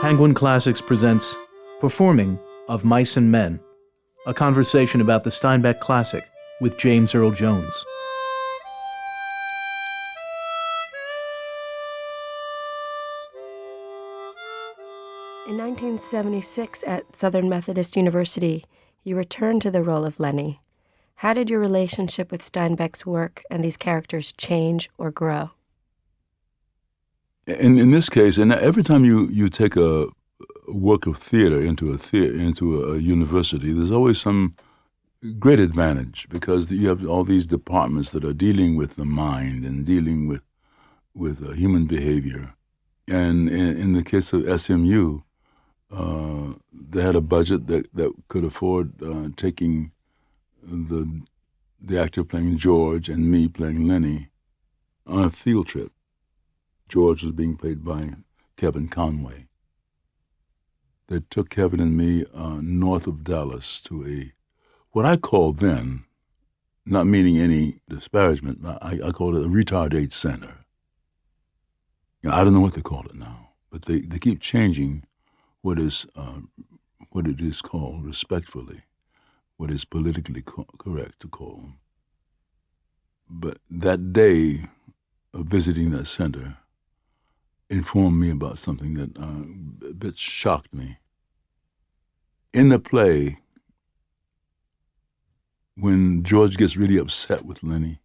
Penguin Classics presents Performing of Mice and Men, a conversation about the Steinbeck classic with James Earl Jones. In 1976 at Southern Methodist University, you returned to the role of Lennie. How did your relationship with Steinbeck's work and these characters change or grow? In this case, and every time you take a work of theater into a university, there's always some great advantage because you have all these departments that are dealing with the mind and dealing with human behavior. And in the case of SMU, they had a budget that could afford taking the actor playing George and me playing Lennie on a field trip. George was being played by Kevin Conway. They took Kevin and me north of Dallas to what I called then, not meaning any disparagement, I called it a retardate center. I don't know what they call it now, but they keep changing what it is called respectfully, what is politically correct to call them. But that day of visiting that center informed me about something that a bit shocked me. In the play, when George gets really upset with Lennie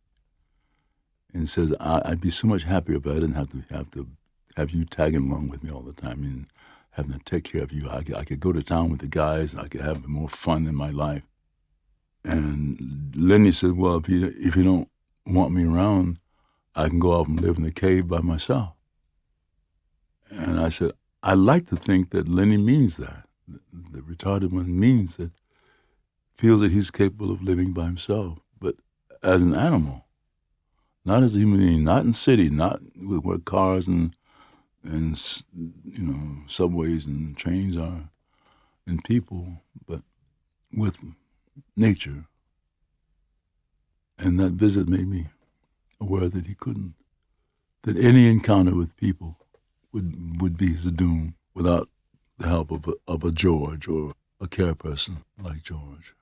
and says, "I'd be so much happier if I didn't have to have you tagging along with me all the time and having to take care of you. I could go to town with the guys. I could have more fun in my life." And Lennie said, "Well, if you don't want me around, I can go off and live in the cave by myself." And I said, I like to think that Lennie means that. The retarded one means that, feels that he's capable of living by himself, but as an animal, not as a human being, not in city, not with where cars and subways and trains are, and people, but with nature. And that visit made me aware that that any encounter with people would be his doom without the help of a George or a care person like George.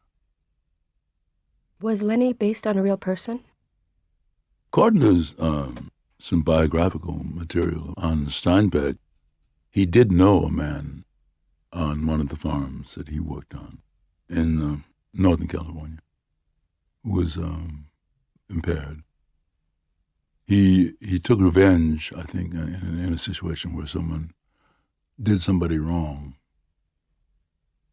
Was Lennie based on a real person? According to some biographical material on Steinbeck, he did know a man on one of the farms that he worked on in Northern California who was impaired. He took revenge, I think, in a situation where someone did somebody wrong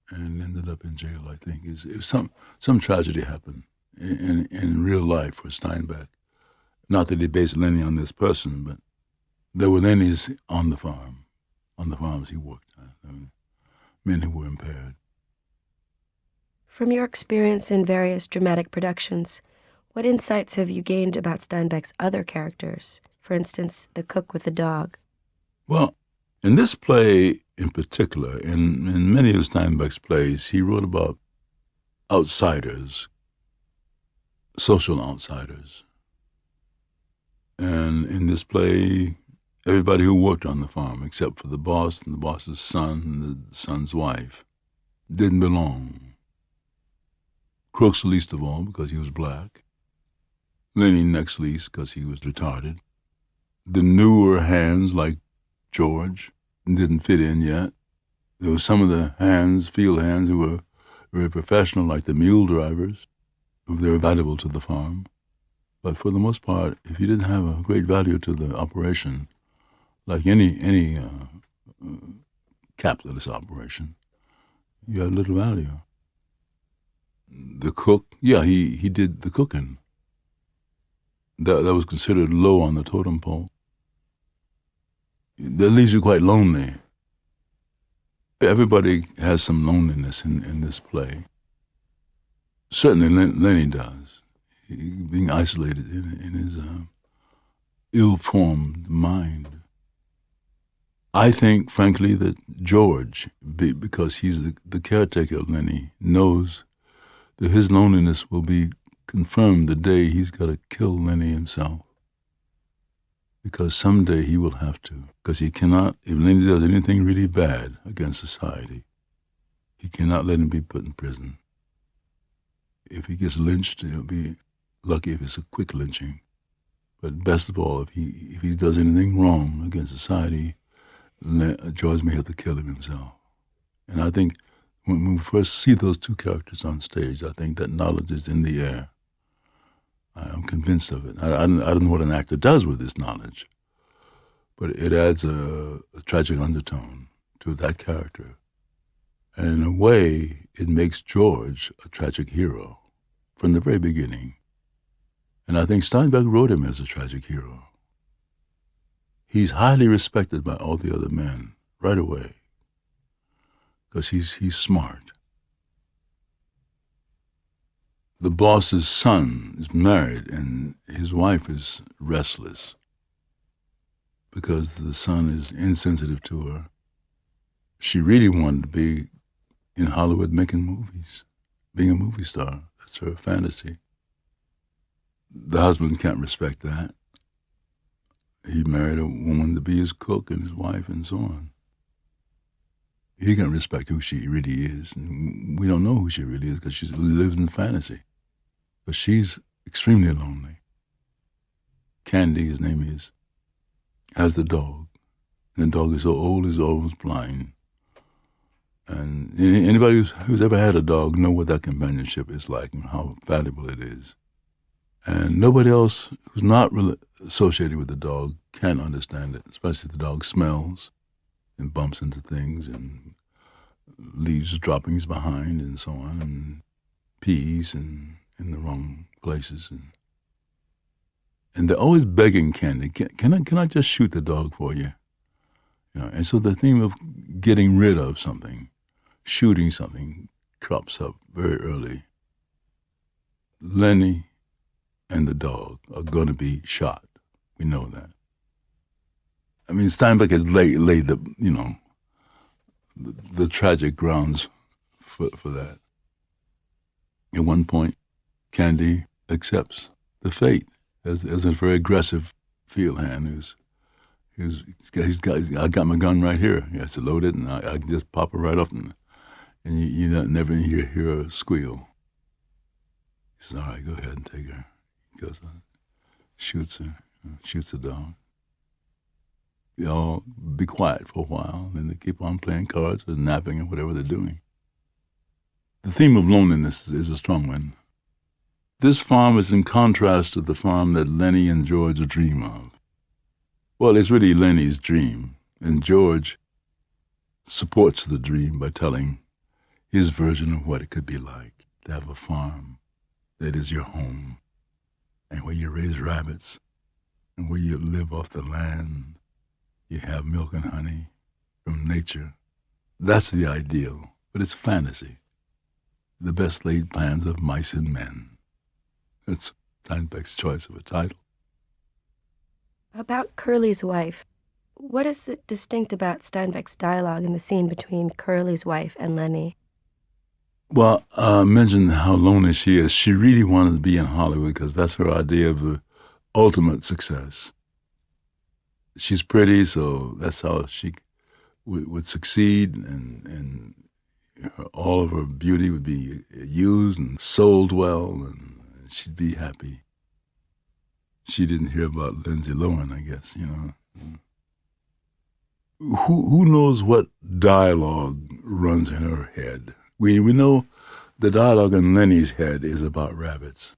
and ended up in jail, I think. Some tragedy happened in real life for Steinbeck. Not that he based Lennie on this person, but there were Lennies on the farms he worked at, men who were impaired. From your experience in various dramatic productions, what insights have you gained about Steinbeck's other characters? For instance, the cook with the dog. Well, in this play in particular, in many of Steinbeck's plays, he wrote about outsiders, social outsiders. And in this play, everybody who worked on the farm, except for the boss and the boss's son and the son's wife, didn't belong. Crooks least of all because he was black. Lennie next least because he was retarded. The newer hands like George didn't fit in yet. There were some of the field hands who were very professional, like the mule drivers. They were valuable to the farm. But for the most part, if you didn't have a great value to the operation, like any capitalist operation, you had little value. The cook, he did the cooking. That was considered low on the totem pole. That leaves you quite lonely. Everybody has some loneliness in this play. Certainly Lennie does. Being isolated in his ill-formed mind. I think, frankly, that George, because he's the caretaker of Lennie, knows that his loneliness will be confirmed the day he's got to kill Lennie himself. because someday he will have to. Because he cannot, if Lennie does anything really bad against society, he cannot let him be put in prison. If he gets lynched, he'll be lucky if it's a quick lynching. But best of all, if he does anything wrong against society, George may have to kill him himself. And I think when we first see those two characters on stage, I think that knowledge is in the air. I'm convinced of it. I don't know what an actor does with this knowledge, but it adds a tragic undertone to that character. And in a way, it makes George a tragic hero from the very beginning. And I think Steinbeck wrote him as a tragic hero. He's highly respected by all the other men right away because he's smart. The boss's son is married and his wife is restless because the son is insensitive to her. She really wanted to be in Hollywood making movies, being a movie star. That's her fantasy. The husband can't respect that. He married a woman to be his cook and his wife and so on. He can't respect who she really is. And we don't know who she really is because she lives in fantasy. But she's extremely lonely. Candy, his name is, has the dog. And the dog is so old he's almost blind. And anybody who's ever had a dog know what that companionship is like and how valuable it is. And nobody else who's not really associated with the dog can understand it, especially if the dog smells and bumps into things and leaves droppings behind and so on, and pees and in the wrong places. And they're always begging Candy, can I just shoot the dog for you? You know, and so the theme of getting rid of something, shooting something, crops up very early. Lennie and the dog are going to be shot. We know that. I mean, Steinbeck has laid the, the tragic grounds for that. At one point, Candy accepts the fate as a very aggressive field hand I got my gun right here. He has to load it, and I can just pop it right off, and you never hear her squeal. He says, all right, go ahead and take her. He goes, shoots her, shoots the dog. They all be quiet for a while, and then they keep on playing cards or napping or whatever they're doing. The theme of loneliness is a strong one. This farm is in contrast to the farm that Lennie and George dream of. Well, it's really Lennie's dream, and George supports the dream by telling his version of what it could be like to have a farm that is your home, and where you raise rabbits, and where you live off the land. You have milk and honey from nature. That's the ideal, but it's fantasy. The best laid plans of mice and men. That's Steinbeck's choice of a title. About Curly's wife, what is distinct about Steinbeck's dialogue in the scene between Curly's wife and Lennie? Well, I mentioned how lonely she is. She really wanted to be in Hollywood because that's her idea of the ultimate success. She's pretty, so that's how she would succeed, and all of her beauty would be used and sold well, and she'd be happy. She didn't hear about Lindsay Lohan, I guess, Who knows what dialogue runs in her head? We know the dialogue in Lennie's head is about rabbits.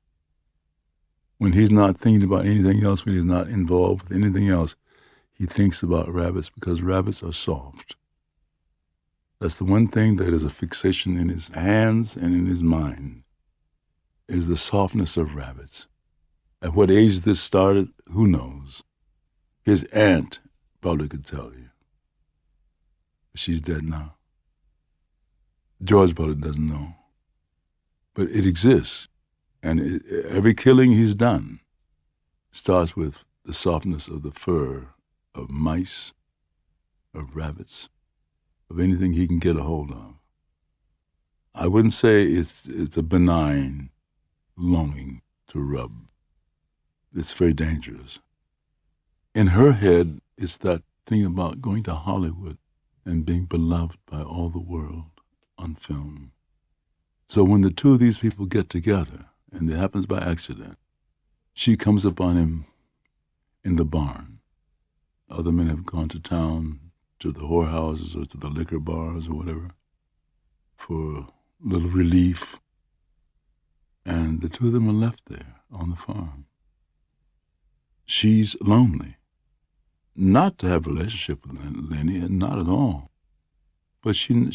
When he's not thinking about anything else, when he's not involved with anything else, he thinks about rabbits because rabbits are soft. That's the one thing that is a fixation in his hands and in his mind, is the softness of rabbits. At what age this started, who knows? His aunt probably could tell you. She's dead now. George probably doesn't know. But it exists. And every killing he's done starts with the softness of the fur of mice, of rabbits, of anything he can get a hold of. I wouldn't say it's a benign longing to rub. It's very dangerous. In her head, it's that thing about going to Hollywood and being beloved by all the world on film. So when the two of these people get together, and it happens by accident, she comes upon him in the barn. Other men have gone to town, to the whorehouses or to the liquor bars or whatever, for a little relief. And the two of them are left there on the farm. She's lonely. Not to have a relationship with Lennie, not at all. But she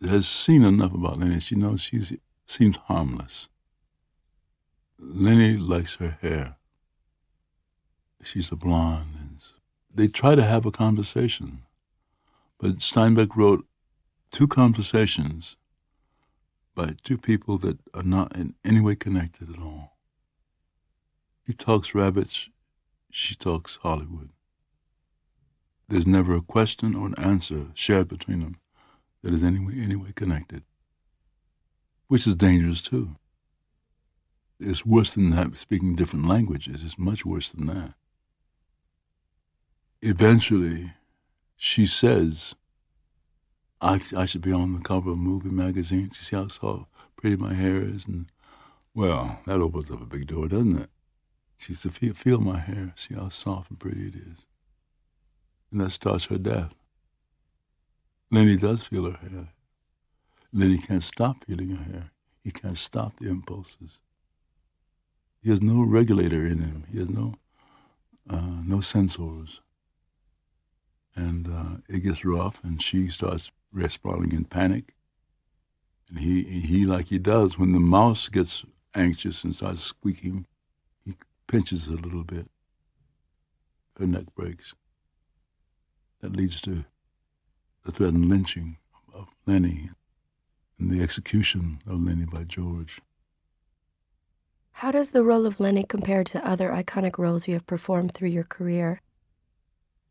has seen enough about Lennie. She knows she seems harmless. Lennie likes her hair. She's a blonde. They try to have a conversation. But Steinbeck wrote 2 conversations by 2 people that are not in any way connected at all. He talks rabbits, she talks Hollywood. There's never a question or an answer shared between them that is any way connected, which is dangerous too. It's worse than speaking different languages. It's much worse than that. Eventually, she says, I should be on the cover of a movie magazine. You see how pretty my hair is? And, well, that opens up a big door, doesn't it? She said, feel my hair. See how soft and pretty it is. And that starts her death. Lennie does feel her hair. Lennie can't stop feeling her hair. He can't stop the impulses. He has no regulator in him. He has no sensors. And it gets rough, and she starts responding in panic. And he, like he does, when the mouse gets anxious and starts squeaking, he pinches a little bit. Her neck breaks. That leads to the threatened lynching of Lennie and the execution of Lennie by George. How does the role of Lennie compare to other iconic roles you have performed through your career?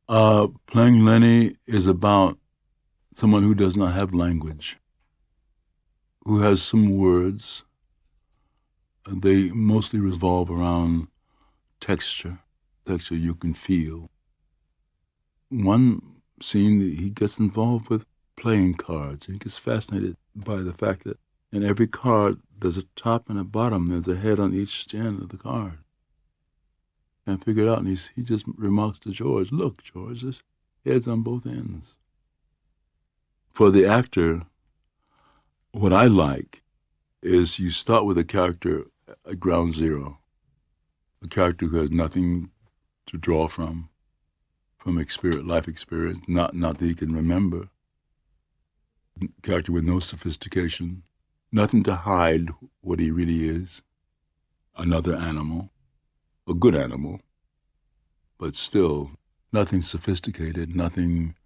Playing Lennie is about someone who does not have language, who has some words. They mostly revolve around texture you can feel. One scene, he gets involved with playing cards, and he gets fascinated by the fact that in every card there's a top and a bottom, there's a head on each end of the card. Can't figure it out, and he just remarks to George, look, George, there's heads on both ends. For the actor, what I like is you start with a character at ground zero, a character who has nothing to draw from life experience, not that he can remember, a character with no sophistication, nothing to hide what he really is, another animal, a good animal, but still nothing sophisticated, nothing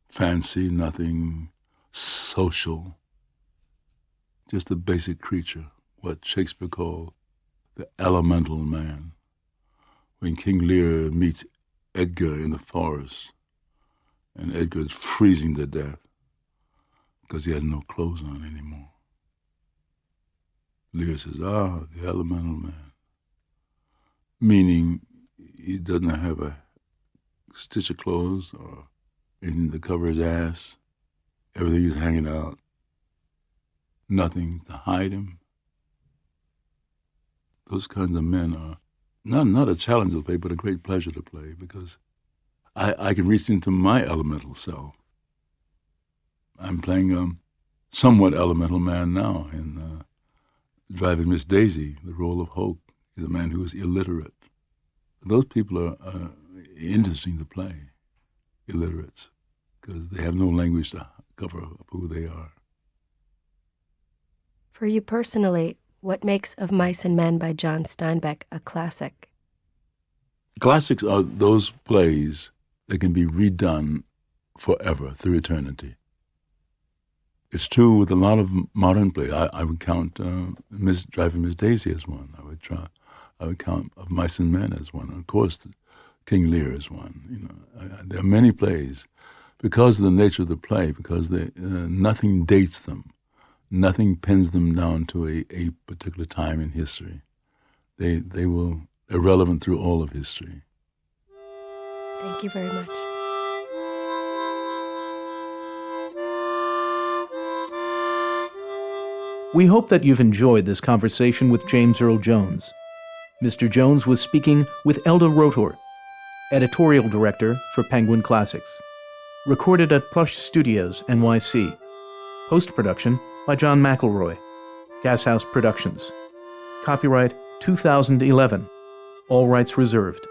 fancy, nothing social, just a basic creature, what Shakespeare called the elemental man. When King Lear meets Edgar in the forest, and Edgar is freezing to death because he has no clothes on anymore. Lear says, the elemental man. Meaning he doesn't have a stitch of clothes or anything to cover his ass. Everything is hanging out. Nothing to hide him. Those kinds of men are not a challenge to play, but a great pleasure to play, because I can reach into my elemental self. I'm playing a somewhat elemental man now in Driving Miss Daisy, the role of Hoke. He's a man who is illiterate. Those people are interesting to play, illiterates, because they have no language to cover up who they are. For you personally, what makes Of Mice and Men by John Steinbeck a classic? Classics are those plays that can be redone forever, through eternity. It's true with a lot of modern plays. I would count Driving Miss Daisy as one. I would count Of Mice and Men as one. Of course, King Lear is one. There are many plays because of the nature of the play, because nothing dates them. Nothing pins them down to a particular time in history. They're relevant through all of history. Thank you very much. We hope that you've enjoyed this conversation with James Earl Jones. Mr. Jones was speaking with Elda Rotor, editorial director for Penguin Classics. Recorded at Plush Studios, NYC. Post-production by John McElroy. Gashouse Productions. Copyright 2011. All rights reserved.